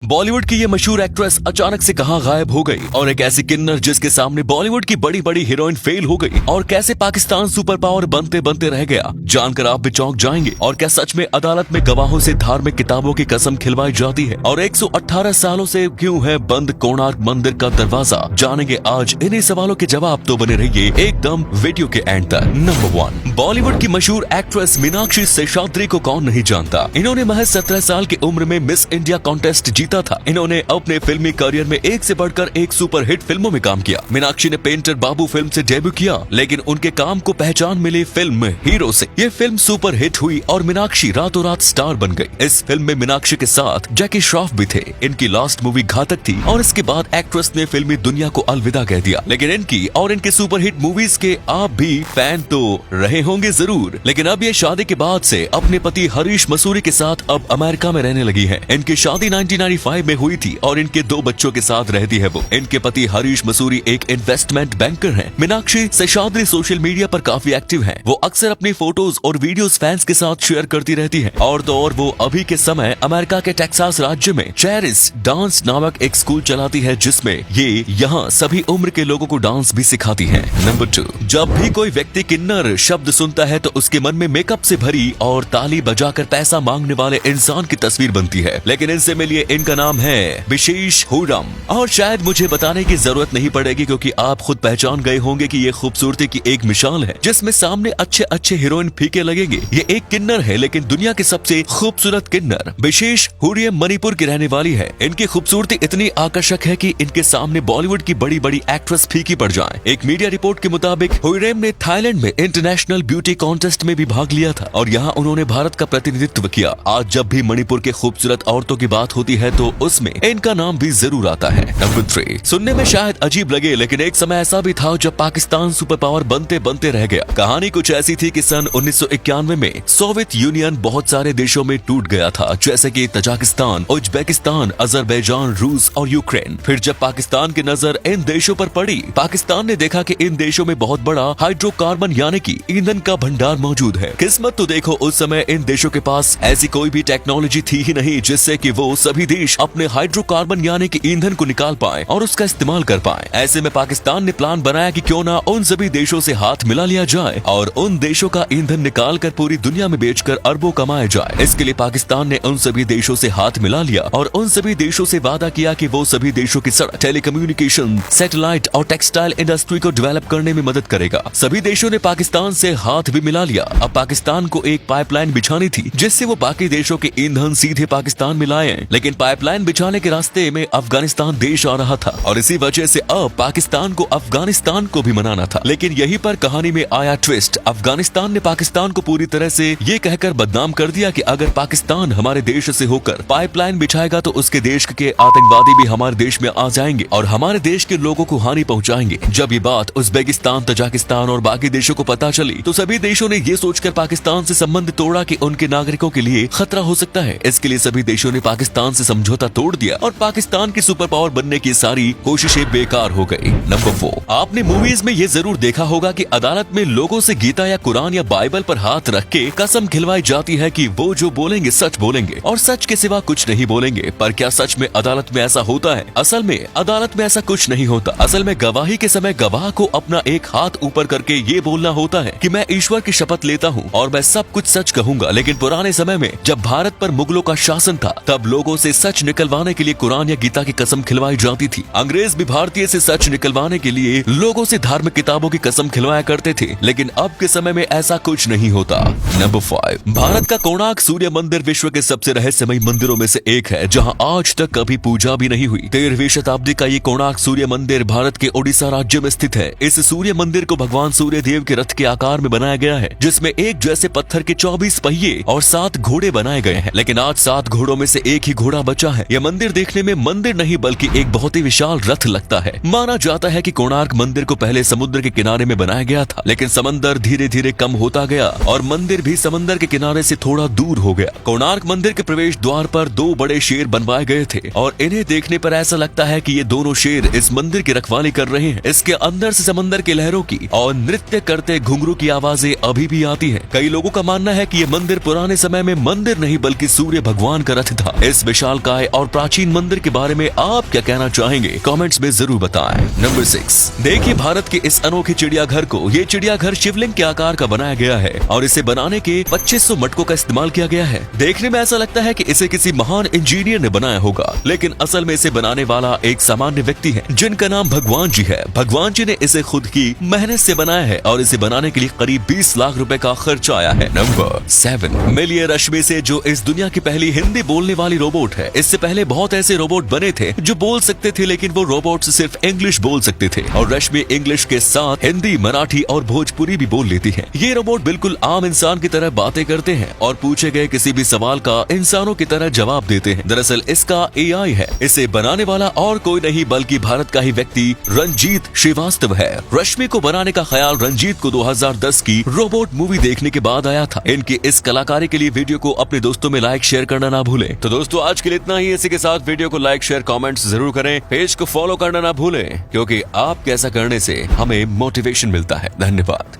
बॉलीवुड की ये मशहूर एक्ट्रेस अचानक से कहां गायब हो गई और एक ऐसी किन्नर जिसके सामने बॉलीवुड की बड़ी बड़ी हीरोइन फेल हो गई और कैसे पाकिस्तान सुपर पावर बनते बनते रह गया, जानकर आप भी चौंक जाएंगे। और क्या सच में अदालत में गवाहों से धार्मिक किताबों की कसम खिलवाई जाती है और 118 सालों से क्यों है बंद कोणार्क मंदिर का दरवाजा, जानेंगे आज इन्हीं सवालों के जवाब। तो बने रहिए एकदम वीडियो के एंड तक। नंबर 1, बॉलीवुड की मशहूर एक्ट्रेस मीनाक्षी शेषाद्री को कौन नहीं जानता। इन्होंने महज 17 साल की उम्र में मिस इंडिया कॉन्टेस्ट जीता था। इन्होंने अपने फिल्मी करियर में एक से बढ़कर एक सुपर हिट फिल्मों में काम किया। मीनाक्षी ने पेंटर बाबू फिल्म से डेब्यू किया, लेकिन उनके काम को पहचान मिली फिल्म हीरो से। ये फिल्म सुपर हिट हुई और मीनाक्षी रातों रात स्टार बन गई। इस फिल्म में मीनाक्षी के साथ जैकी श्रॉफ भी थे। इनकी लास्ट मूवी घातक थी और इसके बाद एक्ट्रेस ने फिल्मी दुनिया को अलविदा कह दिया। लेकिन इनकी और इनके सुपर हिट मूवीज के आप भी फैन तो रहे होंगे जरूर। लेकिन अब ये शादी के बाद से अपने पति हरीश मसूरी के साथ अब अमेरिका में रहने लगी है। इनकी शादी 1995 में हुई थी और इनके 2 बच्चों के साथ रहती है वो। इनके पति हरीश मसूरी एक इन्वेस्टमेंट बैंकर हैं। मीनाक्षी शेषाद्री सोशल मीडिया पर काफी एक्टिव हैं। वो अक्सर अपनी फोटोज और वीडियोस फैंस के साथ शेयर करती रहती हैं। और तो और वो अभी के समय अमेरिका के टेक्सास राज्य में चेरिस डांस नामक एक स्कूल चलाती है, जिसमें ये यहाँ सभी उम्र के लोगों को डांस भी सिखाती है। नंबर 2, जब भी कोई व्यक्ति किन्नर शब्द सुनता है तो उसके मन में मेकअप से भरी और ताली बजाकर पैसा मांगने वाले इंसान की तस्वीर बनती है। लेकिन इनसे मिलिए, इनका नाम है विशेष हुर्रम। और शायद मुझे बताने की जरूरत नहीं पड़ेगी क्योंकि आप खुद पहचान गए होंगे कि ये खूबसूरती की एक मिसाल है जिसमें सामने अच्छे अच्छे हीरोइन फीके लगेंगे। ये एक किन्नर है, लेकिन दुनिया की सबसे खूबसूरत किन्नर। विशेष हुर्रम मणिपुर की रहने वाली है। इनकी खूबसूरती इतनी आकर्षक है कि इनके सामने बॉलीवुड की बड़ी बड़ी एक्ट्रेस फीकी पड़ जाएं। एक मीडिया रिपोर्ट के मुताबिक हुर्रम ने थाईलैंड में इंटरनेशनल ब्यूटी कॉन्टेस्ट में भी भाग लिया था और यहाँ उन्होंने भारत का प्रतिनिधित्व किया। आज जब भी मणिपुर के खूबसूरत औरतों की बात होती है तो उसमें इनका नाम भी जरूर आता है। नंबर 3, सुनने में शायद अजीब लगे, लेकिन एक समय ऐसा भी था जब पाकिस्तान सुपर पावर बनते बनते रह गया। कहानी कुछ ऐसी थी कि सन 1991 में सोवियत यूनियन बहुत सारे देशों में टूट गया था, जैसे कि तजाकिस्तान, उज्बेकिस्तान, अजरबैजान, रूस और यूक्रेन। फिर जब पाकिस्तान की नजर इन देशों पर पड़ी, पाकिस्तान ने देखा कि इन देशों में बहुत बड़ा हाइड्रोकार्बन यानी कि ईंधन का भंडार मौजूद है। किस्मत तो देखो, उस समय इन देशों के पास ऐसी कोई भी टेक्नोलॉजी थी ही नहीं जिससे कि वो सभी देश अपने हाइड्रोकार्बन यानी कि ईंधन को निकाल पाए और उसका इस्तेमाल कर पाए। ऐसे में पाकिस्तान ने प्लान बनाया कि क्यों ना उन सभी देशों से हाथ मिला लिया जाए और उन देशों का ईंधन निकाल कर पूरी दुनिया में बेचकर अरबों कमाया जाए। इसके लिए पाकिस्तान ने उन सभी देशों से हाथ मिला लिया और उन सभी देशों से वादा किया कि वो सभी देशों की सड़क, टेलीकम्युनिकेशन, सैटेलाइट और टेक्सटाइल इंडस्ट्री को डेवलप करने में मदद करेगा। सभी देशों ने पाकिस्तान से हाथ भी मिला लिया। अब पाकिस्तान को एक पाइपलाइन बिछानी थी जिससे वो बाकी देशों के ईंधन सीधे पाकिस्तान में लाए। लेकिन पाइपलाइन बिछाने के रास्ते में अफगानिस्तान देश आ रहा था और इसी वजह से अब पाकिस्तान को अफगानिस्तान को भी मनाना था। लेकिन यहीं पर कहानी में आया ट्विस्ट। अफगानिस्तान ने पाकिस्तान को पूरी तरह से ये कहकर बदनाम कर दिया कि अगर पाकिस्तान हमारे देश से होकर पाइपलाइन बिछाएगा तो उसके देश के आतंकवादी भी हमारे देश में आ जाएंगे और हमारे देश के लोगों को हानि पहुंचाएंगे। जब ये बात उज्बेकिस्तान, तजाकिस्तान और बाकी देशों को पता चली तो सभी देशों ने ये सोचकर पाकिस्तान से संबंध तोड़ा कि उनके नागरिकों के लिए खतरा हो सकता है। इसके लिए सभी देशों ने पाकिस्तान से समझौता तोड़ दिया और पाकिस्तान की सुपर पावर बनने की सारी कोशिशें बेकार हो गई। नंबर 4, आपने मूवीज में ये जरूर देखा होगा कि अदालत में लोगों से गीता या कुरान या बाइबल पर हाथ रख के कसम खिलवाई जाती है कि वो जो बोलेंगे सच बोलेंगे और सच के सिवा कुछ नहीं बोलेंगे। पर क्या सच में अदालत में ऐसा होता है? असल में अदालत में ऐसा कुछ नहीं होता। असल में गवाही के समय गवाह को अपना एक हाथ ऊपर करके ये बोलना होता है कि मैं ईश्वर की शपथ लेता हूँ और मैं सब कुछ सच कहूंगा। लेकिन पुराने समय में जब भारत पर मुगलों का शासन था तब लोगों से सच निकलवाने के लिए कुरान या गीता की कसम खिलवाई जाती थी। अंग्रेज भी भारतीय से सच निकलवाने के लिए लोगों से धार्मिक किताबों की कसम खिलवाया करते थे। लेकिन अब के समय में ऐसा कुछ नहीं होता। नंबर 5, भारत का कोणार्क सूर्य मंदिर विश्व के सबसे रहस्यमयी मंदिरों में से एक है, जहां आज तक कभी पूजा भी नहीं हुई। 13वीं शताब्दी का ये कोणार्क सूर्य मंदिर भारत के ओडिशा राज्य में स्थित है। इस सूर्य मंदिर को भगवान सूर्य देव के रथ के आकार में बनाया गया है, जिसमें एक जैसे पत्थर के 24 पहिए और 7 घोड़े बनाए गए हैं। लेकिन आज 7 घोड़ों में से एक ही घोड़ा बचा है। यह मंदिर देखने में मंदिर नहीं बल्कि एक बहुत ही विशाल रथ लगता है। माना जाता है कि कोणार्क मंदिर को पहले समुद्र के किनारे में बनाया गया था, लेकिन समंदर धीरे धीरे कम होता गया और मंदिर भी समंदर के किनारे से थोड़ा दूर हो गया। कोणार्क मंदिर के प्रवेश द्वार पर 2 बड़े शेर बनवाए गए थे और इन्हें देखने पर ऐसा लगता है कि ये दोनों शेर इस मंदिर की रखवाली कर रहे हैं। इसके अंदर से समंदर के लहरों की और नृत्य करते घुंघरू की आवाजें अभी भी आती है। कई लोगों का मानना है कि ये मंदिर पुराने समय में मंदिर नहीं बल्कि सूर्य भगवान का रथ था। इस विशाल स्काई और प्राचीन मंदिर के बारे में आप क्या कहना चाहेंगे, कमेंट्स में जरूर बताएं। नंबर 6, देखिए भारत के इस अनोखे चिड़ियाघर को। ये चिड़ियाघर शिवलिंग के आकार का बनाया गया है और इसे बनाने के 2500 मटकों का इस्तेमाल किया गया है। देखने में ऐसा लगता है कि इसे किसी महान इंजीनियर ने बनाया होगा, लेकिन असल में इसे बनाने वाला एक सामान्य व्यक्ति है जिनका नाम भगवान जी है। भगवान जी ने इसे खुद की मेहनत से बनाया है और इसे बनाने के लिए करीब 20 लाख रुपए का खर्चा आया है। नंबर 7, मिलिए रश्मि से, जो इस दुनिया की पहली हिंदी बोलने वाली रोबोट है। इससे पहले बहुत ऐसे रोबोट बने थे जो बोल सकते थे, लेकिन वो रोबोट सिर्फ इंग्लिश बोल सकते थे और रश्मि इंग्लिश के साथ हिंदी, मराठी और भोजपुरी भी बोल लेती है। ये रोबोट बिल्कुल आम इंसान की तरह बातें करते हैं और पूछे गए किसी भी सवाल का इंसानों की तरह जवाब देते हैं। दरअसल इसका AI है। इसे बनाने वाला और कोई नहीं बल्कि भारत का ही व्यक्ति रंजीत श्रीवास्तव है। रश्मि को बनाने का ख्याल रंजीत को 2010 की रोबोट मूवी देखने के बाद आया था। इनकी इस कलाकारी के लिए वीडियो को अपने दोस्तों में लाइक शेयर करना ना भूलें। तो दोस्तों आज के लिए इतना ही। इसी के साथ वीडियो को लाइक शेयर कमेंट्स जरूर करें। पेज को फॉलो करना ना भूलें, क्योंकि आपके ऐसा करने से हमें मोटिवेशन मिलता है। धन्यवाद।